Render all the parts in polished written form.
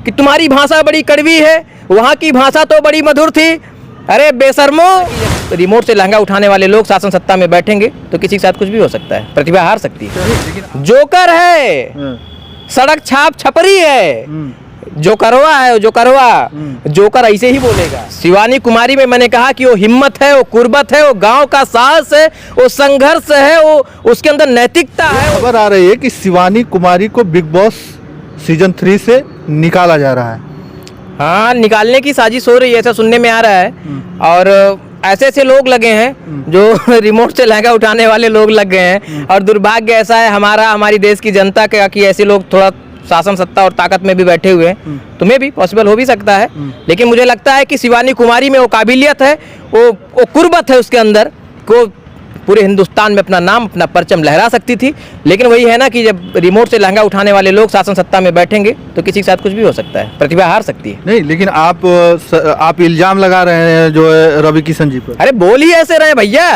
कि तुम्हारी भाषा बड़ी कड़वी है, वहाँ की भाषा तो बड़ी मधुर थी। अरे बेशर्मो, रिमोट से लहंगा उठाने वाले लोग शासन सत्ता में बैठेंगे तो किसी के साथ कुछ भी हो सकता है, प्रतिभा हार सकती है। जोकर है, सड़क छाप छपरी है, जोकरवा है, जोकर ऐसे ही बोलेगा। शिवानी कुमारी में मैंने कहा कि वो हिम्मत है, वो कुर्बत है, वो गांव का साहस है, वो संघर्ष है, वो उसके अंदर नैतिकता है। खबर आ रही है कि शिवानी कुमारी को बिग बॉस सीजन 3 से निकाला जा रहा है। हाँ, निकालने की साजिश हो रही है, ऐसा सुनने में आ रहा है। और ऐसे ऐसे लोग लगे हैं जो रिमोट से लहंगा उठाने वाले लोग लग गए हैं। और दुर्भाग्य ऐसा है हमारी देश की जनता का कि ऐसे लोग थोड़ा शासन सत्ता और ताकत में भी बैठे हुए हैं। तुम्हें भी पॉसिबल हो भी सकता है, लेकिन मुझे लगता है कि शिवानी कुमारी में वो काबिलियत है, वो कुर्बत है उसके अंदर, को पूरे हिंदुस्तान में अपना नाम, अपना परचम लहरा सकती थी। लेकिन वही है ना कि जब रिमोट से लहंगा उठाने वाले लोग शासन सत्ता में बैठेंगे तो किसी के साथ कुछ भी हो सकता है, प्रतिभा हार सकती है। नहीं, लेकिन आप इल्जाम लगा रहे हैं जो है रवि किशन जी पर। अरे बोल ही ऐसे रहे भैया,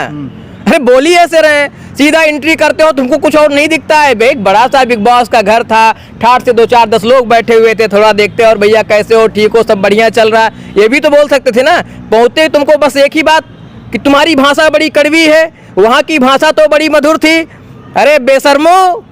अरे बोल ही ऐसे रहे, सीधा एंट्री करते हो तुमको कुछ और नहीं दिखता है। एक बड़ा सा बिग बॉस का घर था, ठाठ से 2 4 10 लोग बैठे हुए थे, थोड़ा देखते और भैया कैसे हो, ठीक हो, सब बढ़िया चल रहा है, ये भी तो बोल सकते थे ना। पहुंचते तुमको बस एक ही बात कि तुम्हारी भाषा बड़ी कड़वी है, वहाँ की भाषा तो बड़ी मधुर थी। अरे बेशर्मो,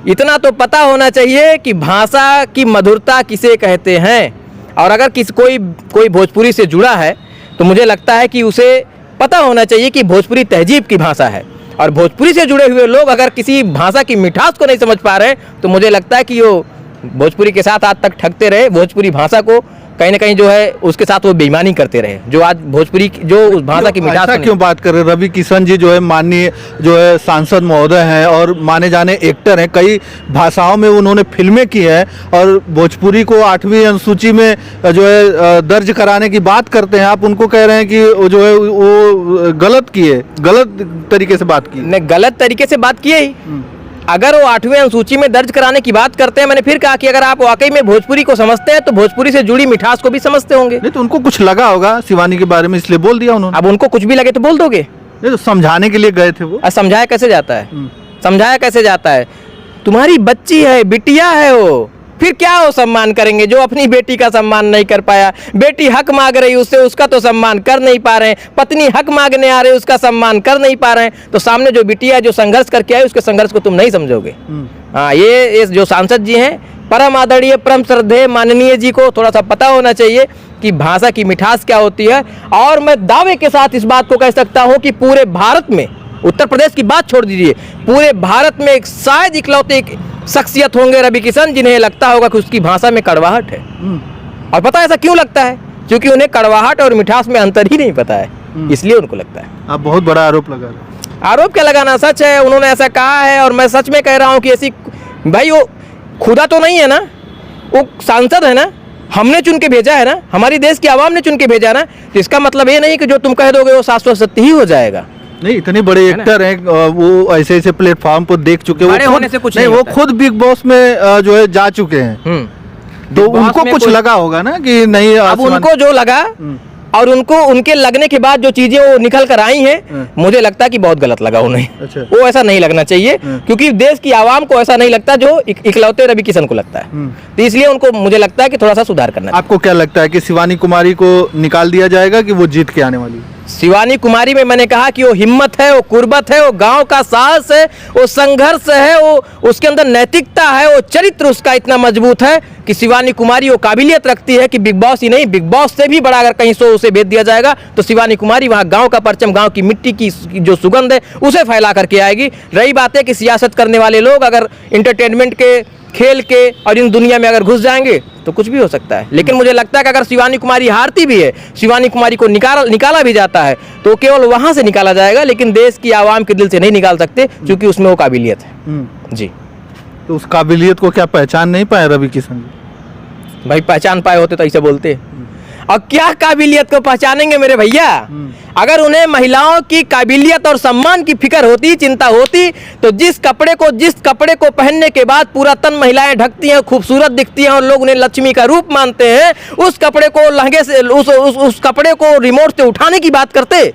इतना तो पता होना चाहिए कि भाषा की मधुरता किसे कहते हैं। और अगर कोई भोजपुरी से जुड़ा है तो मुझे लगता है कि उसे पता होना चाहिए कि भोजपुरी तहजीब की भाषा है। और भोजपुरी से जुड़े हुए लोग अगर किसी भाषा की मिठास को नहीं समझ पा रहे तो मुझे लगता है कि वो भोजपुरी के साथ आज तक ठगते रहे, भोजपुरी भाषा को कहीं ना कहीं जो है उसके साथ वो बेईमानी करते रहे, जो आज भोजपुरी जो उस भाषा की मिठास ऐसा क्यों बात कर रहे हैं? रवि किशन जी जो है माननीय जो है सांसद महोदय हैं और माने जाने एक्टर हैं, कई भाषाओं में उन्होंने फिल्में की हैं और भोजपुरी को 8वीं अनुसूची में जो है दर्ज कराने की बात करते हैं। आप उनको कह रहे हैं कि वो जो है वो गलत किए, गलत तरीके से बात की। नहीं, गलत तरीके से बात की ही। अगर वो 8वीं अनुसूची में दर्ज कराने की बात करते हैं, मैंने फिर कहा कि अगर आप वाकई में भोजपुरी को समझते हैं तो भोजपुरी से जुड़ी मिठास को भी समझते होंगे। नहीं तो उनको कुछ लगा होगा शिवानी के बारे में, इसलिए बोल दिया उन्होंने। अब उनको कुछ भी लगे तो बोल दोगे? नहीं तो समझाने के लिए गए थे वो। समझाया कैसे जाता है? समझाया कैसे जाता है? तुम्हारी बच्ची है, बिटिया है, वो फिर क्या वो सम्मान करेंगे जो अपनी बेटी का सम्मान नहीं कर पाया? बेटी हक मांग रही उससे, उसका तो सम्मान कर नहीं पा रहे हैं। पत्नी हक मांगने आ रही, उसका सम्मान कर नहीं पा रहे हैं। तो सामने जो बिटिया जो संघर्ष करके आई उसके संघर्ष को तुम नहीं समझोगे। हाँ, ये जो सांसद जी हैं, परम आदरणीय, परम श्रद्धेय माननीय जी को थोड़ा सा पता होना चाहिए कि भाषा की मिठास क्या होती है। और मैं दावे के साथ इस बात को कह सकता हूँ कि पूरे भारत में, उत्तर प्रदेश की बात छोड़ दीजिए, पूरे भारत में एक शायद इकलौते एक शख्सियत होंगे रवि किशन जिन्हें लगता होगा कि उसकी भाषा में कड़वाहट है। और पता है ऐसा क्यों लगता है? क्योंकि उन्हें कड़वाहट और मिठास में अंतर ही नहीं पता है, इसलिए उनको लगता है। आप बहुत बड़ा आरोप लगा रहे हैं। आरोप क्या लगाना, सच है, उन्होंने ऐसा कहा है और मैं सच में कह रहा हूँ कि ऐसी, भाई वो खुदा तो नहीं है ना, वो सांसद है ना, हमने चुन के भेजा है ना, हमारी देश की आवाम ने चुन के भेजा ना। तो इसका मतलब ये नहीं कि जो तुम कह दोगे वो शाश्वत सत्य ही हो जाएगा। नहीं, इतने बड़े एक्टर हैं, वो ऐसे ऐसे प्लेटफॉर्म पर देख चुके हैं, होने से कुछ नहीं, वो खुद बिग बॉस में जो है जा चुके हैं। तो उनको कुछ लगा होगा ना कि नहीं। अब उनको जो लगा और उनको उनके लगने के बाद जो चीजें वो निकल कर आई हैं, मुझे लगता है कि बहुत गलत लगा उन्हें। अच्छा। वो ऐसा नहीं लगना चाहिए, क्योंकि देश की आवाम को ऐसा नहीं लगता जो इकलौते रवि किशन को लगता है। तो इसलिए उनको, मुझे लगता है कि थोड़ा सा सुधार करना। आपको क्या लगता है कि शिवानी कुमारी को निकाल दिया जाएगा कि वो जीत के आने वाली? शिवानी कुमारी में मैंने कहा कि वो हिम्मत है, वो कुर्बत है, वो गांव का साहस है, वो संघर्ष है, वो उसके अंदर नैतिकता है, वो चरित्र उसका इतना मजबूत है कि शिवानी कुमारी वो काबिलियत रखती है कि बिग बॉस ही नहीं, बिग बॉस से भी बड़ा अगर कहीं शो उसे भेज दिया जाएगा तो शिवानी कुमारी वहाँ गांव का परचम, गांव की मिट्टी की जो सुगंध है उसे फैला करके आएगी। रही बात है कि सियासत करने वाले लोग अगर इंटरटेनमेंट के, खेल के और इन दुनिया में अगर घुस जाएंगे तो कुछ भी हो सकता है। लेकिन मुझे लगता है कि अगर शिवानी कुमारी हारती भी है, शिवानी कुमारी को निकाला भी जाता है तो केवल वहां से निकाला जाएगा, लेकिन देश की आवाम के दिल से नहीं निकाल सकते, क्योंकि उसमें वो काबिलियत है। जी, तो उस काबिलियत को क्या पहचान नहीं पाए रवि किशन? भाई पहचान पाए होते तो ऐसे बोलते। और क्या काबिलियत को पहचानेंगे मेरे भैया? अगर उन्हें महिलाओं की काबिलियत और सम्मान की फिक्र होती, चिंता होती, तो जिस कपड़े को पहनने के बाद पूरा तन महिलाएं ढकती हैं, खूबसूरत दिखती हैं और लोग उन्हें लक्ष्मी का रूप मानते हैं, उस कपड़े को लहंगे से, उस कपड़े को रिमोट से उठाने की बात करते।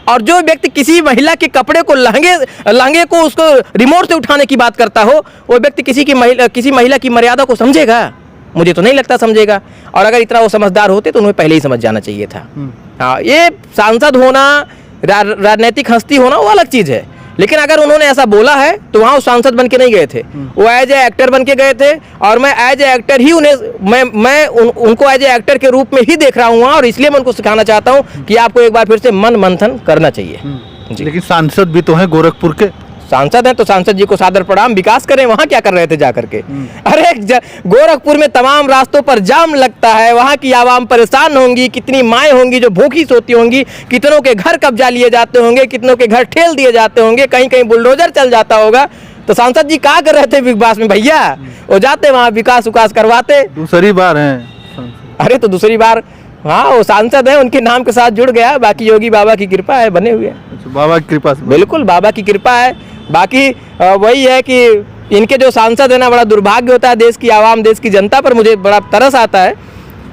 और जो व्यक्ति किसी महिला के कपड़े को, लहंगे को उसको रिमोट से उठाने की बात करता हो, वो व्यक्ति किसी महिला की मर्यादा को समझेगा? मुझे तो नहीं लगता समझेगा। और अगर इतना वो समझदार होते तो उन्हें पहले ही समझ जाना चाहिए था। हाँ, ये सांसद होना, राजनीतिक हस्ती होना वो अलग चीज़ है, लेकिन अगर उन्होंने ऐसा बोला है तो वहाँ वो सांसद बन के नहीं गए थे, वो एज ए एक्टर बन के गए थे। और मैं एज ए एक्टर ही उनको एज ए एक्टर के रूप में ही देख रहा हूँ, और इसलिए मैं उनको सिखाना चाहता हूँ कि आपको एक बार फिर से मन मंथन करना चाहिए। लेकिन सांसद भी तो हैं गोरखपुर के। सांसद हैं तो सांसद जी को सादर प्रणाम, विकास करें। वहाँ क्या कर रहे थे जा करके? अरे गोरखपुर में तमाम रास्तों पर जाम लगता है, वहाँ की आवाम परेशान होंगी, कितनी माएँ होंगी जो भूखी सोती होंगी, कितनों के घर कब्जा लिए जाते होंगे, कितनों के घर ठेल दिए जाते होंगे, कहीं कहीं बुलडोजर चल जाता होगा। तो सांसद जी क्या कर रहे थे बिग बॉस में भैया? वो जाते वहाँ विकास उकास करवाते। दूसरी बार है। अरे तो दूसरी बार, हाँ वो सांसद है, उनके नाम के साथ जुड़ गया। बाकी योगी बाबा की कृपा है, बने हुए। बाबा की कृपा से। बिल्कुल बाबा की कृपा है। बाकी वही है कि इनके जो सांसद है ना, बड़ा दुर्भाग्य होता है देश की आवाम, देश की जनता पर। मुझे बड़ा तरस आता है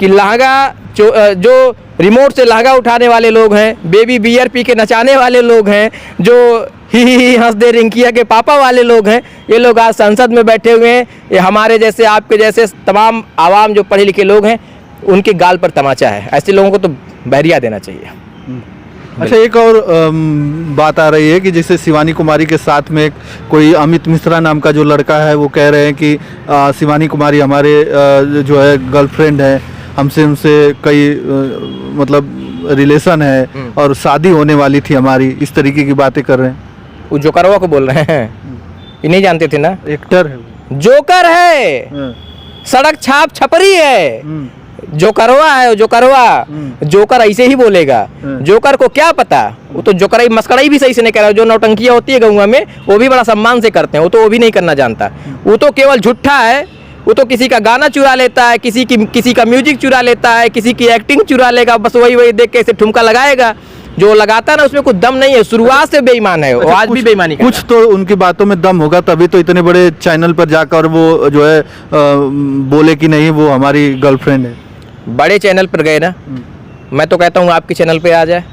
कि लहंगा जो रिमोट से लहंगा उठाने वाले लोग हैं, बेबी बियर पी के नचाने वाले लोग हैं, जो ही हंस दे रिंकिया के पापा वाले लोग हैं, ये लोग आज संसद में बैठे हुए हैं। ये हमारे जैसे, आपके जैसे तमाम आवाम जो पढ़े लिखे लोग हैं, उनके गाल पर तमाचा है। ऐसे लोगों को तो बहरिया देना चाहिए। अच्छा, एक और बात आ रही है कि जैसे शिवानी कुमारी के साथ में कोई अमित मिश्रा नाम का जो लड़का है, वो कह रहे हैं कि शिवानी कुमारी हमारे जो है गर्लफ्रेंड है, हमसे उनसे कई मतलब रिलेशन है और शादी होने वाली थी हमारी, इस तरीके की बातें कर रहे हैं। वो जोकरवा को बोल रहे हैं, ये नहीं जानते थे ना? एक्टर है, जोकर है, सड़क छाप छपरी है, जोकरवा है। जोकर ऐसे ही बोलेगा। जोकर को क्या पता, वो तो जोकराई मस्कराई भी सही से नहीं कर रहा। जो नौटंकियाँ होती है गौवा में, वो भी बड़ा सम्मान से करते हैं, वो भी नहीं करना जानता। वो तो केवल झूठा है। वो तो किसी का गाना चुरा लेता है, किसी का म्यूजिक चुरा लेता है, किसी की एक्टिंग चुरा लेगा, बस वही देख के ऐसे ठुमका लगाएगा। जो लगाता है ना, उसमें कुछ दम नहीं है, शुरुआत से बेईमान है। वो आज भी बेईमानी करता है। कुछ तो उनकी बातों में दम होगा, तभी तो इतने बड़े चैनल पर जाकर वो जो है बोले कि नहीं वो हमारी गर्लफ्रेंड है। बड़े चैनल पर गए ना, मैं तो कहता हूँ आपके चैनल पे आ जाए।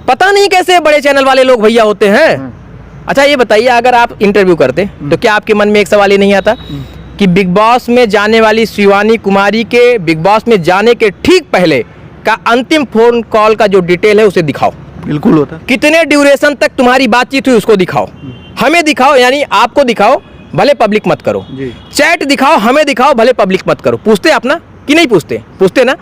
पता नहीं कैसे बड़े चैनल वाले लोग भैया होते हैं। अच्छा ये बताइए, अगर आप इंटरव्यू करते तो क्या आपके मन में एक सवाल ही नहीं आता कि बिग बॉस में जाने वाली शिवानी कुमारी के बिग बॉस में जाने के ठीक पहले का अंतिम फोन कॉल का जो डिटेल है उसे दिखाओ। बिल्कुल होता। कितने ड्यूरेशन तक तुम्हारी बातचीत हुई उसको दिखाओ, हमें दिखाओ, यानी आपको दिखाओ, भले पब्लिक मत करो। चैट दिखाओ, हमें दिखाओ, भले पब्लिक मत करो। पूछते अपना कि नहीं पूछते ना?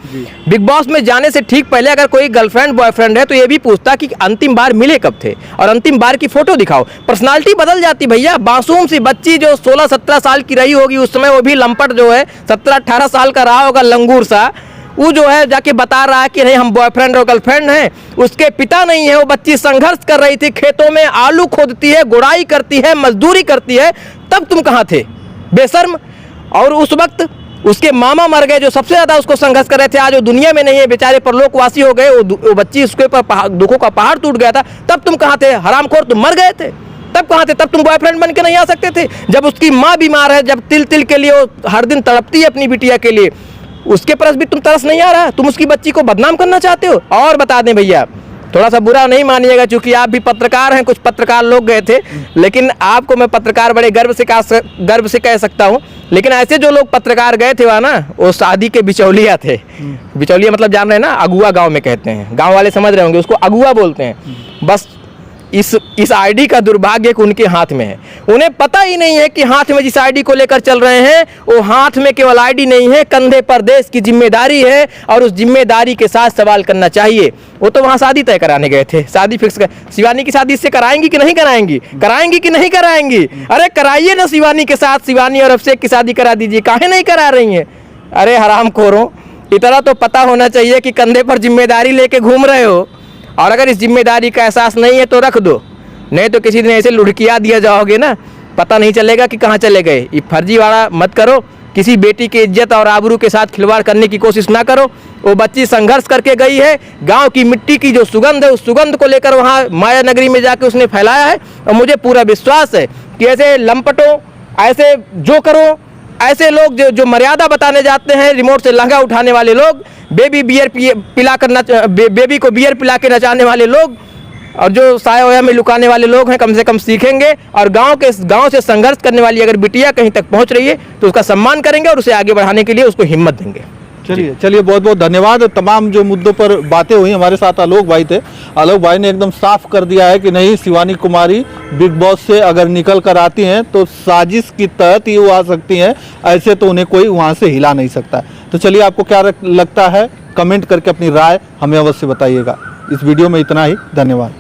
बिग बॉस में जाने से ठीक पहले अगर कोई गर्लफ्रेंड बॉयफ्रेंड है तो ये भी पूछता कि अंतिम बार मिले कब थे, और अंतिम बार की फोटो दिखाओ। पर्सनालिटी बदल जाती भैया। मासूम सी बच्ची जो 16-17 साल की रही होगी उस समय, वो भी लंपट जो है 17-18 साल का रहा होगा, लंगूर सा, वो जो है जाके बता रहा है कि नहीं हम बॉयफ्रेंड और गर्लफ्रेंड हैं। उसके पिता नहीं है, वो बच्ची संघर्ष कर रही थी, खेतों में आलू खोदती है, गुड़ाई करती है, मजदूरी करती है, तब तुम कहाँ थे बेशर्म? और उस वक्त उसके मामा मर गए जो सबसे ज्यादा उसको संघर्ष कर रहे थे, आज वो दुनिया में नहीं है, बेचारे परलोकवासी हो गए। वो बच्ची, उसके ऊपर दुखों का पहाड़ टूट गया था, तब तुम कहाँ थे? हरामखोर, तुम मर गए थे, तब कहाँ थे? तब तुम बॉयफ्रेंड बन के नहीं आ सकते थे? जब उसकी माँ बीमार है, जब तिल तिल के लिए वो हर दिन तड़पती है अपनी बिटिया के लिए, उसके पास भी तुम तरस नहीं आ रहा? तुम उसकी बच्ची को बदनाम करना चाहते हो? और बता दें भैया, थोड़ा सा बुरा नहीं मानिएगा, क्योंकि आप भी पत्रकार हैं, कुछ पत्रकार लोग गए थे, लेकिन आपको मैं पत्रकार बड़े गर्व से कह सकता हूं। लेकिन ऐसे जो लोग पत्रकार गए थे वहाँ ना, वो शादी के बिचौलिया थे। बिचौलिया मतलब जान रहे हैं ना, अगुआ गांव में कहते हैं, गांव वाले समझ रहे होंगे, उसको अगुआ बोलते हैं। बस इस आईडी का दुर्भाग्य कि उनके हाथ में है। उन्हें पता ही नहीं है कि हाथ में जिस आईडी को लेकर चल रहे हैं, वो हाथ में केवल आईडी नहीं है, कंधे पर देश की जिम्मेदारी है, और उस जिम्मेदारी के साथ सवाल करना चाहिए। वो तो वहाँ शादी तय कराने गए थे, शादी फिक्स कर। शिवानी की शादी इससे कराएंगी कि नहीं कराएंगी? कराएंगी कि नहीं कराएंगी? अरे कराइए ना शिवानी के साथ, शिवानी और अभिषेक की शादी करा दीजिए, काहे नहीं करा रही हैं? अरे हरामखोरों, इतना तो पता होना चाहिए कि कंधे पर जिम्मेदारी लेके घूम रहे हो, और अगर इस जिम्मेदारी का एहसास नहीं है तो रख दो, नहीं तो किसी दिन ऐसे लुढ़किया दिया जाओगे ना, पता नहीं चलेगा कि कहाँ चले गए। ये फर्जीवाड़ा मत करो, किसी बेटी की इज्जत और आबरू के साथ खिलवाड़ करने की कोशिश ना करो। वो बच्ची संघर्ष करके गई है, गांव की मिट्टी की जो सुगंध है, उस सुगंध को लेकर वहाँ माया नगरी में जाके उसने फैलाया है, और मुझे पूरा विश्वास है कि ऐसे लंपटों, ऐसे जोकरों, ऐसे लोग जो मर्यादा बताने जाते हैं, रिमोट से लहंगा उठाने वाले लोग, बेबी को बियर पिला के नचाने वाले लोग, और जो साया ओया में लुकाने वाले लोग हैं कम से कम सीखेंगे, और गांव से संघर्ष करने वाली अगर बिटिया कहीं तक पहुंच रही है तो उसका सम्मान करेंगे और उसे आगे बढ़ाने के लिए उसको हिम्मत देंगे। चलिए बहुत बहुत धन्यवाद। तमाम जो मुद्दों पर बातें हुई, हमारे साथ आलोक भाई थे। आलोक भाई ने एकदम साफ कर दिया है कि नहीं, शिवानी कुमारी बिग बॉस से अगर निकल कर आती हैं तो साजिश की तहत ही वो आ सकती हैं, ऐसे तो उन्हें कोई वहां से हिला नहीं सकता। तो चलिए, आपको क्या लगता है, कमेंट करके अपनी राय हमें अवश्य बताइएगा। इस वीडियो में इतना ही, धन्यवाद।